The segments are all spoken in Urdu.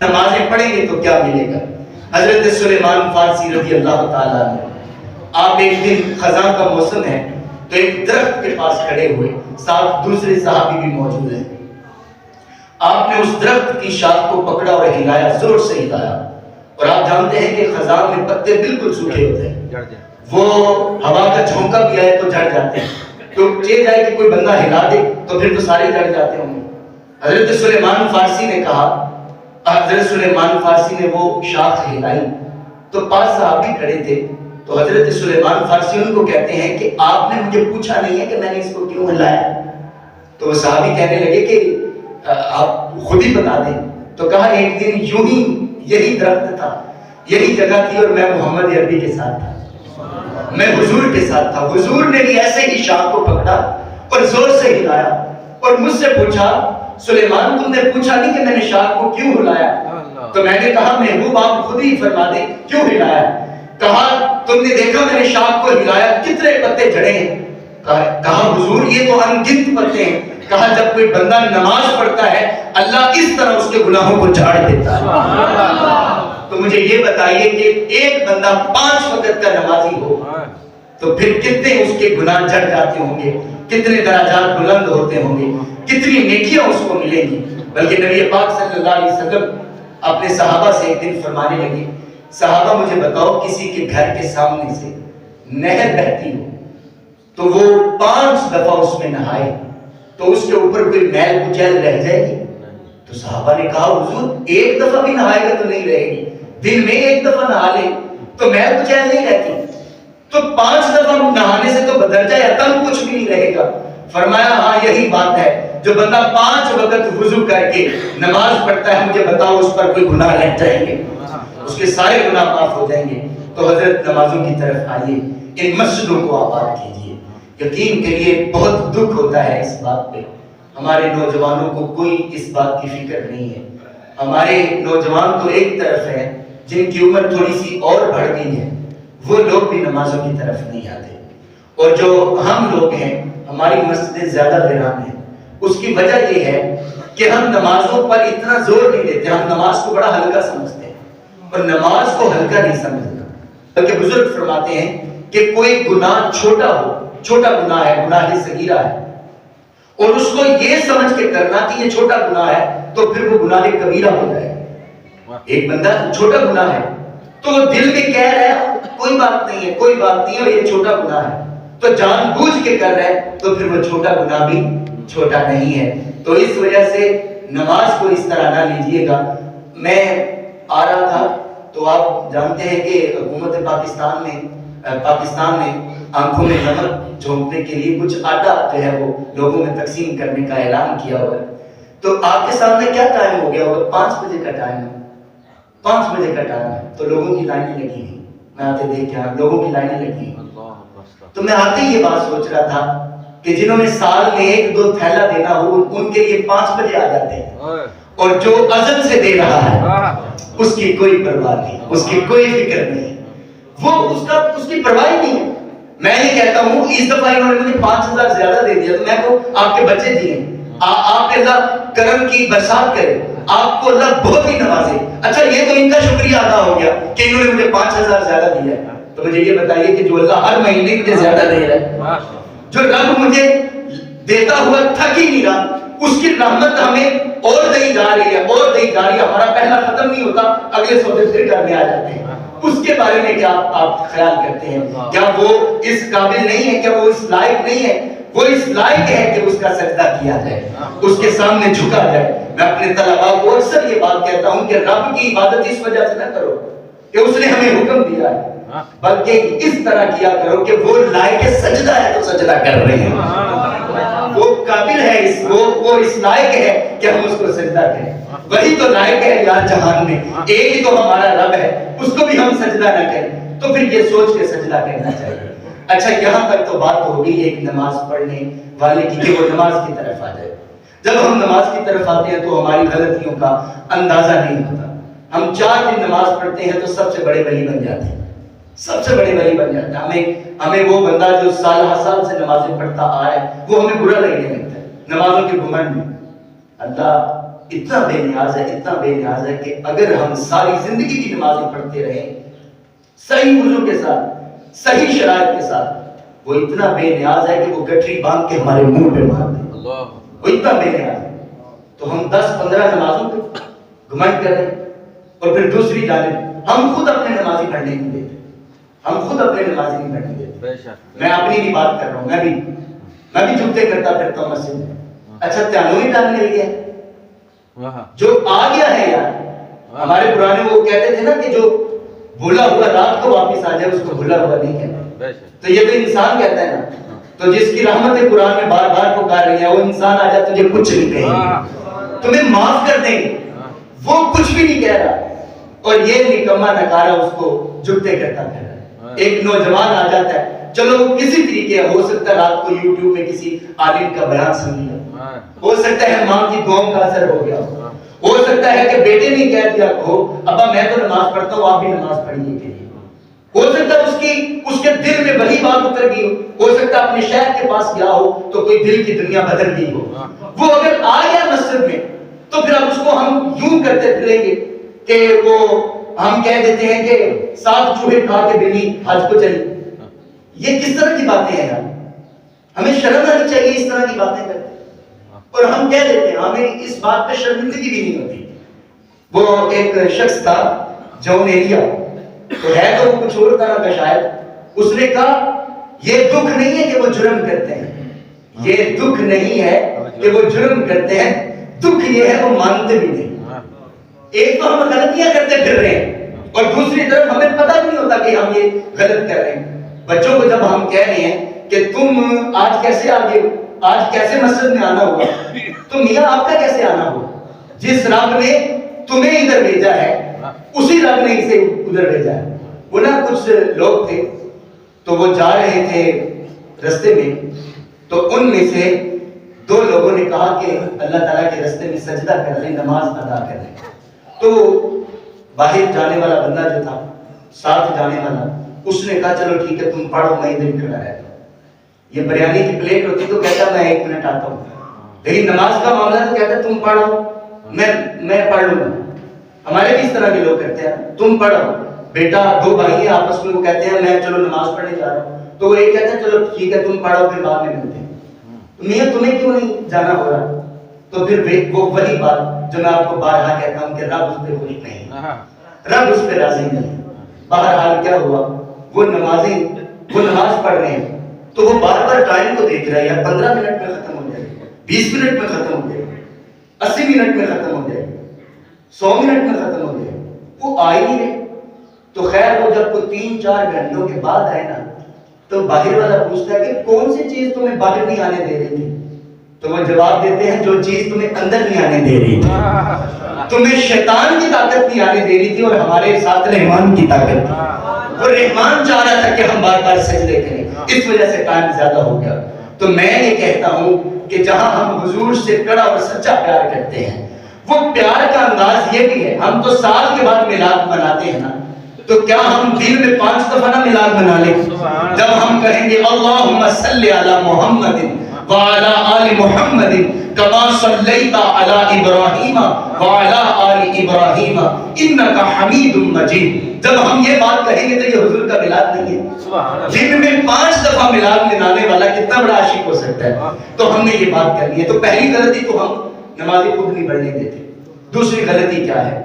نمازیں پڑھیں گے تو کیا ملے گا؟ حضرت سلیمان فارسی رضی اللہ تعالیٰ عنہ، آپ ایک دن خزاں کا موسم ہے تو ایک درخت کے پاس کھڑے ہوئے، ساتھ دوسرے صحابی بھی موجود ہیں۔ آپ نے اس درخت کی شاخ کو پکڑا اور ہلایا، زور سے ہلایا، اور آپ جانتے ہیں کہ خزاں میں پتے بالکل سوکھے ہوتے ہیں، وہ ہوا کا جھونکا بھی آئے تو جھڑ جاتے ہیں، تو چاہے جائے کہ کوئی بندہ ہلا دے تو پھر تو سارے جھڑ جاتے ہوں گے۔ حضرت سلیمان فارسی نے کہا، حضرت سلیمان فارسی نے وہ شاخ ہلائی تو پاس صحابی کھڑے تھے، تو حضرت سلیمان فارسی ان کو کہتے ہیں کہ آپ نے مجھے پوچھا نہیں ہے کہ میں نے اس کو کیوں ہلایا؟ تو وہ صحابی کہنے لگے کہ آپ خود ہی بتا دیں۔ تو کہا ایک دن یوں ہی یہی درخت تھا، یہی جگہ تھی، اور میں محمد عربی کے ساتھ تھا، میں حضور کے ساتھ تھا، حضور نے بھی ایسے ہی شاخ کو پکڑا اور زور سے ہلایا اور مجھ سے پوچھا سلیمان تم نے پوچھا نہیں کہ میں نے شاخ کو کیوں ہلایا؟ تو میں نے کہا محبوب آپ خود ہی فرما دیں کیوں ہلایا؟ کہا تم نے دیکھا میں نے شاخ کو ہلایا کتنے پتے جھڑے ہیں؟ کہا حضور یہ تو انگنت پتے ہیں۔ کہا جب کوئی بندہ نماز پڑھتا ہے اللہ اس طرح اس کے گناہوں کو جھاڑ دیتا ہے۔ تو مجھے یہ بتائیے کہ ایک بندہ 5 وقت کا نمازی ہو تو پھر کتنے اس کے گناہ جھڑ جاتے ہوں گے، کتنے درجات بلند ہوتے ہوں گے، کتنی نیکیاں اس کو ملیں گی۔ بلکہ نبی پاک صلی اللہ علیہ وسلم اپنے صحابہ سے ایک دن فرمانے لگے، صحابہ مجھے بتاؤ کسی کے گھر کے سامنے سے نہر بہتی ہو تو وہ 5 دفعہ اس میں نہائے تو اس کے اوپر کوئی میل کچیل رہ جائے گی؟ تو صحابہ نے کہا حضور ایک دفعہ بھی نہائے گا تو نہیں رہے گی، دن میں ایک دفعہ نہا لے تو میل کچیل نہیں رہتی، تو 5 دفعہ نہانے سے تو بدرجہ اتم کچھ بھی نہیں رہے گا۔ فرمایا ہاں یہی بات ہے، جو بندہ 5 وقت وضو کر کے نماز پڑھتا ہے مجھے بتاؤ اس پر کوئی گناہ رہ جائیں گے؟ اس کے سارے گناہ معاف ہو جائیں گے۔ تو حضرت نمازوں کی طرف آئیے، ان مسجدوں کو آباد کیجیے۔ یقین کریے بہت دکھ ہوتا ہے اس بات پہ، ہمارے نوجوانوں کو کوئی اس بات کی فکر نہیں ہے۔ ہمارے نوجوان تو ایک طرف ہیں جن کی عمر تھوڑی سی اور بڑھ گئی ہے، وہ لوگ بھی نمازوں کی طرف نہیں آتے، اور جو ہم لوگ ہیں ہماری مسجدیں زیادہ ویران ہیں۔ اس کی وجہ یہ ہے کہ ہم نمازوں پر اتنا زور نہیں دیتے، ہم نماز کو بڑا ہلکا سمجھتے ہیں، اور نماز کو ہلکا نہیں سمجھتا۔ بلکہ بزرگ فرماتے ہیں کہ کوئی گناہ چھوٹا ہو، چھوٹا گناہ ہے، گناہ صغیرہ ہے، اور اس کو یہ سمجھ کے کرنا کہ یہ چھوٹا گناہ ہے تو پھر وہ گناہ کبیرہ ہو جائے۔ ایک بندہ چھوٹا گناہ ہے تو وہ دل میں کہہ رہا ہے کوئی بات نہیں ہے، کوئی بات نہیں ہے، اور یہ چھوٹا گناہ ہے، تو جان بوجھ کے کر رہا ہے تو پھر وہ چھوٹا گناہ بھی چھوٹا نہیں ہے۔ تو اس وجہ سے نماز کو اس طرح نہ لیجئے گا۔ میں آ رہا تھا تو آپ جانتے ہیں کہ حکومت پاکستان نے آنکھوں میں نمک جھونکنے کے لیے کچھ آٹا جو ہے وہ لوگوں میں تقسیم کرنے کا اعلان کیا ہوا ہے۔ تو آپ کے سامنے کیا ٹائم ہو گیا ہوگا؟ 5 بجے کا ٹائم ہے، 5 بجے کا ٹائم ہے، تو لوگوں کی لائنیں لگی ہیں، میں آتے دیکھ کے لوگوں کی لائنیں لگی ہیں۔ تو میں آتے یہ بات سوچ رہا تھا کہ جنہوں نے سال میں 1-2 تھیلا دینا ہو ان کے لیے 5 بجے آ جاتے ہیں، اور جو اذن سے دے رہا ہے اس کی کوئی پرواہ نہیں، اس کی کوئی فکر نہیں، وہ اس کی پرواہ نہیں ہے۔ میں یہ کہتا ہوں اس دفعہ انہوں نے مجھے 5000 زیادہ دے دیا تو میں کو آپ کے بچے دیے، آپ کے اللہ کرم کی برسات کرے، آپ کو اللہ بہت ہی نوازے۔ اچھا یہ تو ان کا شکریہ ادا ہو گیا کہ انہوں نے مجھے 5000 زیادہ دیا ہے، تو مجھے یہ بتائیے کہ جو اللہ ہر مہینے مجھے زیادہ دے رہا ہے، جو رب مجھے دیتا ہوا تھک ہی نہیں رہا، اس کی رحمت ہمیں اور دی جا رہی ہے، اور دی جا رہی ہے، ہمارا پہلا ختم نہیں ہوتا، اگلے سودے پھر گھر میں آ جاتے ہیں۔ اس کے بارے میں کیا آپ خیال کرتے ہیں؟ کیا وہ اس قابل نہیں ہے؟ کیا وہ اس لائق نہیں ہے؟ وہ اس لائق ہے کہ اس کا سجدہ کیا جائے، اس کے سامنے جھکا جائے۔ میں اپنے طلباء کو اکثر یہ بات کہتا ہوں کہ رب کی عبادت اس وجہ سے نہ کرو کہ اس نے ہمیں حکم دیا ہے، بلکہ اس طرح کیا کرو کہ وہ لائق سجدہ ہے تو سجدہ کر رہے ہیں، وہ قابل ہے، وہ اس لائق ہے کہ ہم اس کو سجدہ کریں۔ وہی تو لائق ہے یار جہان میں، ایک ہی تو ہمارا رب ہے، اس کو بھی ہم سجدہ نہ کریں تو پھر یہ سوچ کے سجدہ کرنا چاہیے۔ اچھا یہاں تک تو بات ہو گئی ایک نماز پڑھنے والے کی کہ وہ نماز کی طرف آ جائے۔ جب ہم نماز کی طرف آتے ہیں تو ہماری غلطیوں کا اندازہ نہیں ہوتا۔ ہم 4 دن نماز پڑھتے ہیں تو سب سے بڑے ولی بن جاتے ہیں، سب سے بڑے ولی بن جاتے ہیں۔ ہمیں وہ بندہ جو سال ہر سال سے نمازیں پڑھتا آ رہا ہے وہ ہمیں برا لگنے لگتا ہے، نمازوں کے گھمنڈ میں۔ اللہ اتنا بے نیاز ہے، اتنا بے نیاز ہے کہ اگر ہم ساری زندگی کی نمازیں پڑھتے رہیں صحیح وضو کے ساتھ، صحیح شرائط کے ساتھ، وہ اتنا بے نیاز ہے کہ وہ گٹری باندھ کے ہمارے منہ پہ مار دے، وہ اتنا بے نیاز ہے۔ تو ہم 10-15 نمازوں پہ گھمنڈ کر رہے ہیں، اور پھر دوسری جانب ہم خود اپنے نمازی پڑھنے نہیں دیتے، ہم خود اپنے نمازی نہیں پڑھنے دیتے۔ میں اپنی بھی بات کر رہا ہوں، میں بھی جھکتے کرتا پھرتا ہوں مسجد میں۔ اچھا تیانوں ہی ٹال مل گیا جو آ گیا ہے یار، ہمارے پرانے وہ کہتے تھے نا کہ جو بھولا ہوا رات کو واپس آ جائے اس کو بھولا ہوا نہیں کہتے، تو یہ تو انسان کہتا ہے نا، تو جس کی رحمت قرآن میں بار بار پکار رہی ہے وہ انسان آ جائے تجھے کچھ نہیں کہیں گے، تمہیں معاف کر دیں گے، وہ کچھ بھی نہیں کہہ رہا، اور یہ نکما نکارا اس کو جھکتے کرتا پھر رہا ہے۔ ایک نوجوان آ جاتا ہے، چلو کسی طریقے ہو سکتا ہے رات کو یوٹیوب میں کسی عالم کا بیان سن لیا، ہو سکتا ہے ماں کی دعاؤں کا اثر ہو گیا ہو سکتا ہے کہ بیٹے نے کہہ دیا ہو ابا میں تو نماز پڑھتا ہوں آپ بھی نماز پڑھیے کے لیے، ہو سکتا ہے اس کے دل میں وہی بات اتر گئی ہو سکتا ہے اپنے شیخ کے پاس گیا ہو تو کوئی دل کی دنیا بدل گئی ہو، وہ اگر آ گیا مسجد میں تو پھر اب اس کو ہم یوں کرتے پھریں گے کہ وہ ہم کہہ دیتے ہیں کہ 7 چوہے کھا کے بلی حج کو چلی۔ یہ کس طرح کی باتیں ہیں یار، ہمیں شرم آنی چاہیے اس طرح کی باتیں کرتے، اور ہم کہہ دیتے ہیں، ہمیں اس بات پہ شرمندگی بھی نہیں ہوتی۔ وہ ایک شخص تھا جون ایریا، تو ہے تو کچھ اور طرح کا شاید، اس نے کہا یہ دکھ نہیں ہے کہ وہ جرم کرتے ہیں، یہ دکھ نہیں ہے کہ وہ جرم کرتے ہیں، دکھ یہ ہے وہ مانتے بھی نہیں۔ ایک تو ہم غلطیاں کرتے پھر رہے ہیں اور دوسری طرف ہمیں پتہ بھی نہیں ہوتا کہ ہم یہ غلط کر رہے ہیں۔ بچوں کو جب ہم کہہ رہے ہیں کہ تم آج کیسے آگے، آج کیسے مسجد میں آنا ہوگا، تو میاں آپ کا کیسے آنا ہوگا، جس رب نے تمہیں ادھر بھیجا ہے اسی رب نے اسے ادھر بھیجا ہے۔ وہ نا کچھ لوگ تھے تو وہ جا رہے تھے رستے میں، تو ان میں سے 2 لوگوں نے کہا کہ اللہ تعالیٰ کے رستے میں سجدہ کر لیں، نماز ادا کر لیں۔ تو باہر جانے والا بندہ جو تھا، ساتھ جانے والا، اس نے کہا چلو ٹھیک ہے تم پڑھو میں ادھر کھڑا رہتا ہوں۔ یہ بریانی کی پلیٹ ہوتی تو کہتا میں 1 منٹ آتا ہوں، لیکن نماز کا معاملہ تو کہتا تم پڑھو میں پڑھ لوں گا۔ ہمارے بھی اس طرح کے لوگ کہتے ہیں تم پڑھو، بیٹا 2 بھائی ہیں آپس میں، وہ کہتے ہیں میں چلو نماز پڑھنے جا رہا ہوں، تو وہ ایک کہتا ہے چلو ٹھیک ہے تم پڑھو پھر بعد میں ملتے ہیں۔ میاں تمہیں کیوں نہیں جانا ہو رہا؟ تو پھر وہ وہی بات جو میں آپ کو بارہا کہتا ہوں کہ رب اس پہ خوش نہیں، رب اس پہ راضی نہیں۔ بہرحال کیا ہوا، وہ نماز پڑھ رہے ہیں تو وہ بار بار ٹائم کو دیکھ رہا ہے، یار 15 منٹ میں ختم ہو جائے، 20 منٹ میں ختم ہو جائے، 80 منٹ میں ختم ہو جائے، 100 منٹ میں ختم ہو جائے، وہ آ ہی نہیں رہے۔ تو خیر وہ جب کوئی 3-4 گھنٹوں کے بعد آئے نا تو باہر والا پوچھتا ہے کہ کون سی چیز تمہیں باہر نہیں آنے دے رہی تھی؟ تو وہ جواب دیتے ہیں جو چیز تمہیں اندر نہیں آنے دے رہی تھی، تمہیں شیطان کی طاقت نہیں آنے دے رہی تھی اور ہمارے ساتھ رحمان کی طاقت تھی، وہ رحمان چاہ رہا تھا کہ ہم بار بار سجدے کریں، اس وجہ سے ٹائم زیادہ ہو گیا۔ تو میں یہ کہتا ہوں کہ جہاں ہم حضور سے کڑا اور سچا پیار کرتے ہیں، وہ پیار کا انداز یہ بھی ہے، ہم تو سال کے بعد میلاد مناتے ہیں نا، تو کیا ہم دن میں 5 دفعہ نہ میلاد منا لیں؟ جب ہم کہیں گے اللہم صلی علی محمد وعلی آل محمد کما صلیت علی ابراہیم وعلی آل ابراہیم انک حمید مجید، جب ہم یہ بات کہیں گے تو یہ حضور کا میلاد نہیں ہے؟ دن میں 5 دفعہ میلاد منانے والا کتنا بڑا عاشق ہو سکتا ہے؟ تو ہم نے یہ بات کرنی ہے۔ تو پہلی غلطی تو ہم نمازی خود نہیں پڑھنے دیتے۔ دوسری غلطی کیا ہے،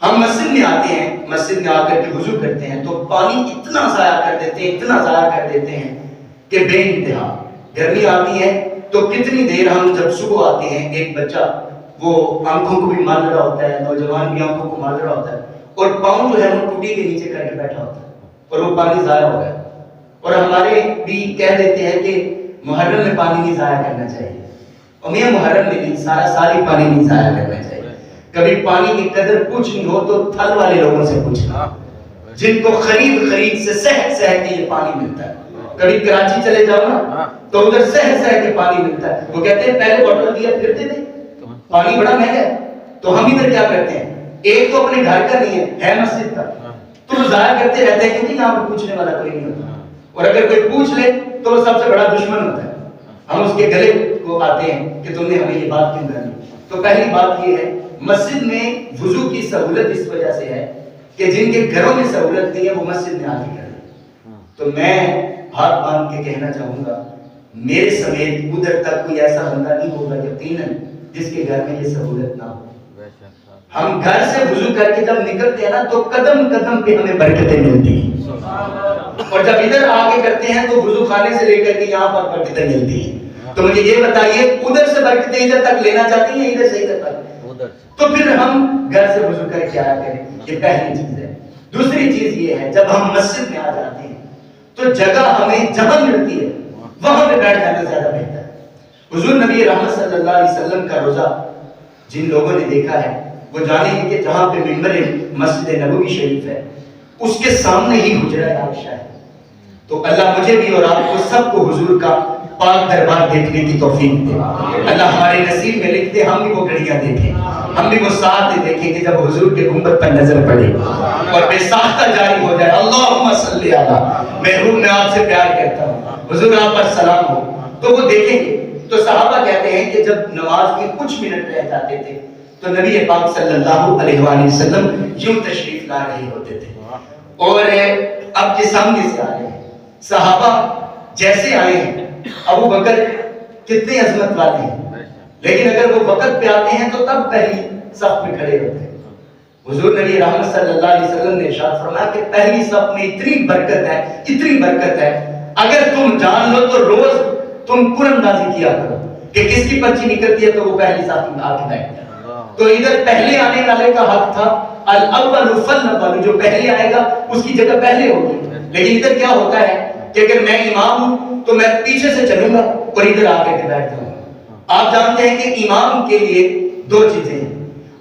ہم مسجد میں آتے ہیں، مسجد میں آ کر کے وضو کرتے ہیں تو پانی اتنا ضائع کر دیتے ہیں، اتنا ضائع کر دیتے ہیں کہ بے انتہا۔ گرمی آتی ہے تو کتنی دیر ہم جب صبح آتے ہیں، ایک بچہ وہ آنکھوں کو بھی مار رہا ہوتا ہے، نوجوان بھی آنکھوں کو مار رہا ہوتا ہے، اور پاؤں جو ہے وہ ٹوٹی کے نیچے کر کے بیٹھا ہوتا ہے اور وہ پانی ضائع ہو گیا۔ اور ہمارے بھی کہہ دیتے ہیں کہ محرم میں پانی نہیں ضائع کرنا چاہیے، اور میاں محرم میں بھی سارا سال ہی پانی نہیں ضائع کرنا چاہیے۔ کبھی پانی کی قدر پوچھنی ہو تو تھل والے لوگوں سے پوچھنا، جن کو خرید سے سہ کے یہ پانی ملتا ہے۔ کبھی کراچی چلے جاؤ نا تو ادھر سہ کے پانی ملتا ہے، وہ کہتے ہیں پہلے بوتل دیا پھر دے دیں، پانی بڑا مہنگا ہے۔ تو ہم ادھر کیا کرتے ہیں، ایک تو اپنے گھر کا نہیں ہے مسجد کا، تو ضائع کرتے رہتے ہیں کیونکہ یہاں پہ پوچھنے والا کوئی نہیں ہوتا، اور اگر کوئی پوچھ لے تو وہ سب سے بڑا دشمن ہوتا ہے۔ ہم اس کے گلے کو آتے ہیں کہ تم نے ہمیں یہ بات کیوں کرنی۔ تو پہلی بات یہ ہے مسجد میں وضو کی سہولت اس وجہ سے ہے کہ جن کے گھروں میں سہولت نہیں ہے وہ مسجد میں آ کے کریں. تو میں ہاتھ باندھ کے کہنا چاہوں گا میرے سمیت ادھر تک کوئی ایسا بندہ نہیں ہوگا یقیناً جس کے گھر میں یہ سہولت نہ ہو. ہم گھر سے وضو کر کے جب نکلتے ہیں نا تو قدم قدم پہ ہمیں برکتیں ملتی ہیں, اور جب ادھر آگے کرتے ہیں تو وضو خانے سے لے کر کے یہاں پر برکتیں ملتی ہیں. تو مجھے یہ بتائیے ادھر سے برکتیں ادھر تک لینا چاہتی ہیں ادھر سے ادھر تک, تو پھر ہم گھر سے وضو کر کے آیا کریں. یہ پہلی چیز ہے. دوسری چیز یہ ہے جب ہم مسجد میں آ جاتے ہیں تو جگہ ہمیں جہاں ملتی ہے وہاں پہ بیٹھ جانا زیادہ بہتر ہے. حضور نبی رحمت صلی اللہ علیہ وسلم کا روزہ جن لوگوں نے دیکھا ہے وہ جانیں گے کہ جہاں پہ ممبر مسجد نبوی شریف ہے اس کے سامنے ہی حجرہ عائشہ ہے. تو اللہ مجھے بھی اور آپ کو سب کو حضور کا پاک دربار دیکھنے کی توفیق دے. اللہ ہمارے نصیب میں لکھ دے ہم بھی وہ گھڑیاں دیکھیں, ہم بھی وہ ساتھ دیکھیں کہ جب حضور کے گنبد پر نظر پڑے اور بے ساختہ جاری ہو جائے اللہم صلی علی محبوب میں آپ سے پیار کرتا ہوں حضور آپ پر سلام ہو, تو وہ دیکھیں گے. تو صحابہ کہتے ہیں کہ جب نماز کے کچھ منٹ رہ جاتے تھے تو نبی پاک صلی اللہ علیہ وآلہ وسلم یوں تشریف لا رہے ہوتے تھے اور اب کے سامنے سے آ رہے ہیں. صحابہ جیسے آئے ہیں ابو بکر کتنے عظمت والے ہیں لیکن اگر وہ وقت پہ آتے ہیں تو تب پہلی صف میں کھڑے ہوتے ہیں. حضور نبی رحمت صلی اللہ علیہ وسلم نے ارشاد فرمایا کہ پہلی صف میں اتنی برکت ہے اگر تم جان لو تو روز تم قرآن اندازی کیا کرو کہ کس کی پرچی نکلتی ہے تو وہ پہلی صف میں آ کے بیٹھ جائے. تو ادھر پہلے آنے والے کا حق تھا الاول فالاول, جو پہلے آئے گا اس کی جگہ پہلے ہوگی. لیکن ادھر کیا ہوتا ہے کہ اگر میں امام ہوں تو میں پیچھے سے چلوں گا اور ادھر آ کے بیٹھ جاؤں گا. آپ جانتے ہیں کہ امام کے لیے دو چیزیں ہیں.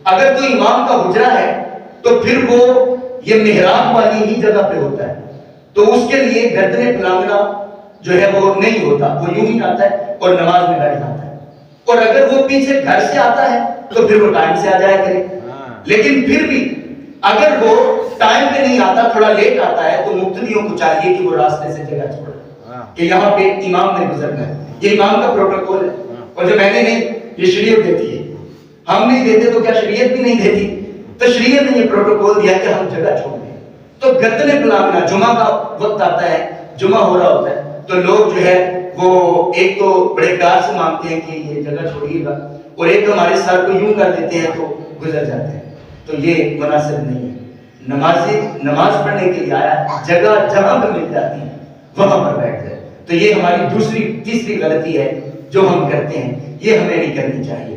اگر تو امام کا حجرہ ہے تو پھر وہ یہ محراب والی ہی جگہ پہ ہوتا ہے تو اس کے لیے گردن پلانگنا جو ہے وہ نہیں ہوتا, وہ یوں ہی آتا ہے اور نماز میں بیٹھ جاتا ہے. اور اگر وہ پیچھے گھر سے آتا ہے تو پھر وہ ٹائم سے آ جایا کرے. لیکن پھر بھی اگر وہ ٹائم پہ نہیں آتا تھوڑا لیٹ آتا ہے تو مقتدیوں کو چاہیے کہ وہ راستے سے جگہ چھوڑے کہ یہاں پہ امام نے گزرنا ہے. یہ امام کا پروٹوکول ہے اور جو میں نے نہیں یہ شریعت دیتی ہے. ہم نہیں دیتے تو کیا شریعت بھی نہیں دیتی؟ تو شریعت نے یہ پروٹوکول دیا کہ ہم جگہ چھوڑ دیں. تو گردن پلانگنا جمعہ کا وقت آتا ہے, جمعہ ہو رہا ہوتا ہے تو لوگ جو ہے وہ ایک تو بڑے پیار سے مانگتے ہیں کہ یہ جگہ چھوڑیے گا اور ایک ہمارے سر کو یوں کر دیتے ہیں تو گزر جاتے ہیں. تو یہ مناسب نہیں ہے. نماز پڑھنے کے لیے آیا جگہ جہاں پر مل جاتی ہے وہاں پر بیٹھ جائے. تو یہ ہماری تیسری غلطی ہے جو ہم کرتے ہیں, یہ ہمیں نہیں کرنی چاہیے.